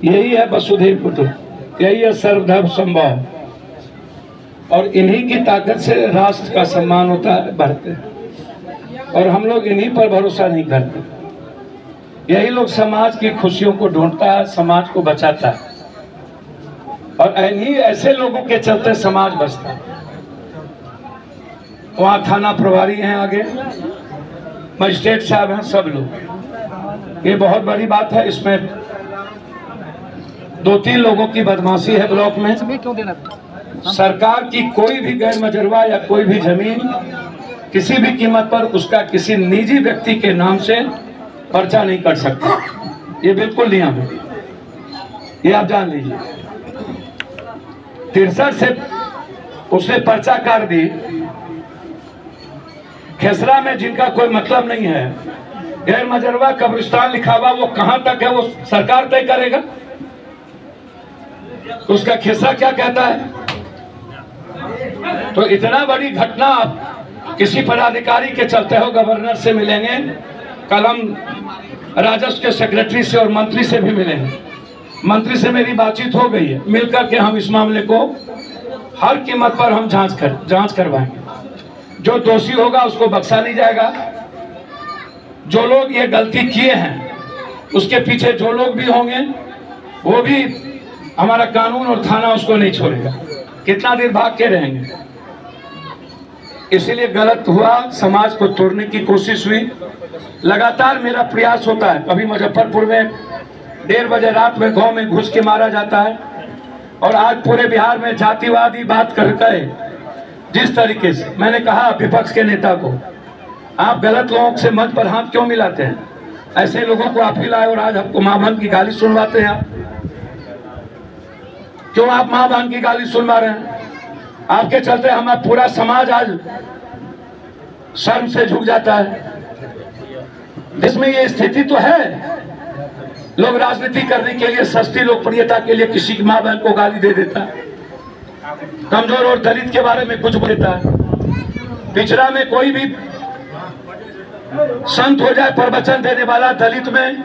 यही है वसुधैव कुटुंब, यही है सर्वधर्म समभाव, और इन्हीं की ताकत से राष्ट्र का सम्मान होता है, बढ़ते हैं। और हम लोग इन्हीं पर भरोसा नहीं करते। यही लोग समाज की खुशियों को ढूंढता है, समाज को बचाता है, और इन्हीं ऐसे लोगों के चलते समाज बचता है। वहाँ थाना प्रभारी हैं, आगे मजिस्ट्रेट साहब हैं, सब लोग। ये बहुत बड़ी बात है। इसमें 2-3 लोगों की बदमाशी है ब्लॉक में। सरकार की कोई भी गैर मजरवा या कोई भी जमीन किसी भी कीमत पर उसका किसी निजी व्यक्ति के नाम से पर्चा नहीं कर सकता। ये बिल्कुल नियम है, ये आप जान लीजिए। 63 से उसने पर्चा काट दी। खेसरा में जिनका कोई मतलब नहीं है, गैर मजरवा कब्रिस्तान लिखा हुआ, वो कहां तक है वो सरकार तय करेगा। उसका खेसरा क्या कहता है? तो इतना बड़ी घटना आप किसी पदाधिकारी के चलते हो, गवर्नर से मिलेंगे, कल हम राजस्व के सेक्रेटरी से और मंत्री से भी मिलेंगे। मंत्री से मेरी बातचीत हो गई है, मिलकर के हम इस मामले को हर कीमत पर हम जांच करवाएंगे। जो दोषी होगा उसको बख्शा नहीं जाएगा। जो लोग ये गलती किए हैं उसके पीछे जो लोग भी होंगे वो भी, हमारा कानून और थाना उसको नहीं छोड़ेगा। कितना देर भाग के रहेंगे। इसीलिए गलत हुआ, समाज को तोड़ने की कोशिश हुई। लगातार मेरा प्रयास होता है। कभी मुजफ्फरपुर में 1:30 बजे रात में गांव में घुस के मारा जाता है, और आज पूरे बिहार में जातिवादी बात करके जिस तरीके से, मैंने कहा विपक्ष के नेता को, आप गलत लोगों से मंच पर हाथ क्यों मिलाते हैं? ऐसे लोगों को आप ही लाए और आज आपको मां बहन की गाली सुनवाते हैं। आप क्यों आप मां बहन की गाली सुनवा रहे हैं? आपके चलते हमारा पूरा समाज आज शर्म से झुक जाता है। जिसमें ये स्थिति तो है, लोग राजनीति करने के लिए, सस्ती लोकप्रियता के लिए किसी की मां बहन को गाली दे देता है, कमजोर और दलित के बारे में कुछ बोलता है। पिछड़ा में कोई भी संत हो जाए प्रवचन देने वाला दलित में,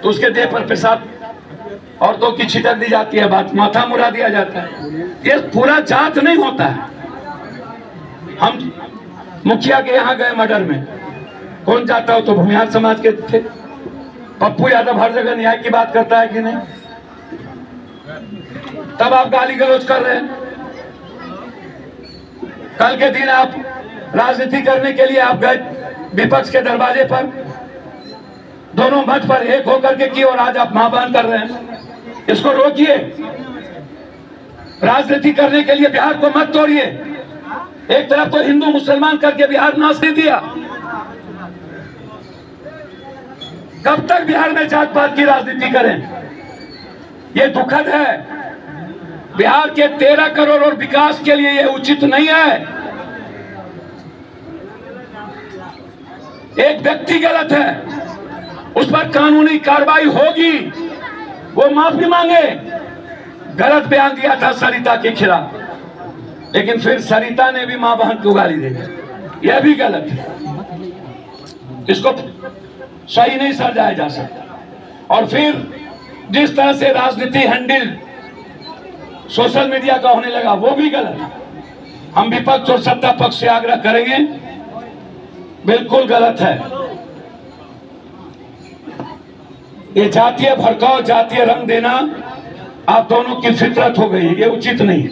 तो उसके देह पर पेशाब औरतों की छिटक दी जाती है, बात माथा मुड़ा दिया जाता है। ये पूरा जात नहीं होता है। हम मुखिया के यहाँ गए मर्डर में, कौन जाता हो तो भूमिहार समाज के थे। पप्पू यादव हर जगह न्याय की बात करता है कि नहीं? तब आप गाली गलौज कर रहे हैं। कल के दिन आप राजनीति करने के लिए आप गए विपक्ष के दरवाजे पर, दोनों मंच पर एक होकर के की, और आज आप मां बहन कर रहे हैं। इसको रोकिए। राजनीति करने के लिए बिहार को मत तोड़िए। एक तरफ तो हिंदू मुसलमान करके बिहार नाश नहीं दिया। कब तक बिहार में जात पात की राजनीति करें? ये दुखद है। बिहार के 13 करोड़ और विकास के लिए ये उचित नहीं है। एक व्यक्ति गलत है, उस पर कानूनी कार्रवाई होगी, वो माफी मांगे। गलत बयान दिया था सरिता के खिलाफ, लेकिन फिर सरिता ने भी मां बहन को गाली दी, यह भी गलत है। इसको सही नहीं समझाया जा सकता। और फिर जिस तरह से राजनीति हैंडल सोशल मीडिया का होने लगा, वो भी गलत है। हम विपक्ष और सत्ता पक्ष से आग्रह करेंगे, बिल्कुल गलत है। ये जातीय भड़काव, जातीय रंग देना आप दोनों की फितरत हो गई है, ये उचित नहीं है।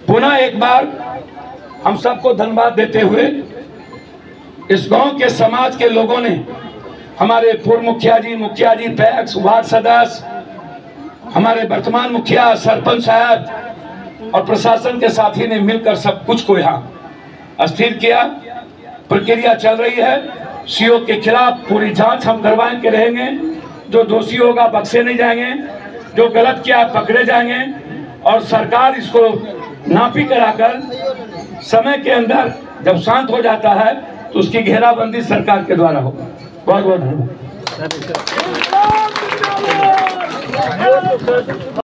पुनः एक बार हम सबको धन्यवाद देते हुए, इस गांव के समाज के लोगों ने, हमारे पूर्व मुखिया जी, पैक्स, वार्ड सदस्य, हमारे वर्तमान मुखिया, सरपंच साहब और प्रशासन के साथी ने मिलकर सब कुछ को यहाँ स्थिर किया। प्रक्रिया चल रही है। सीओ के खिलाफ पूरी जांच हम करवाए के रहेंगे। जो दोषी होगा बख्शे नहीं जाएंगे, जो गलत किया पकड़े जाएंगे, और सरकार इसको नापी कराकर समय के अंदर जब शांत हो जाता है तो उसकी घेराबंदी सरकार के द्वारा होगा। बहुत बहुत धन्यवाद।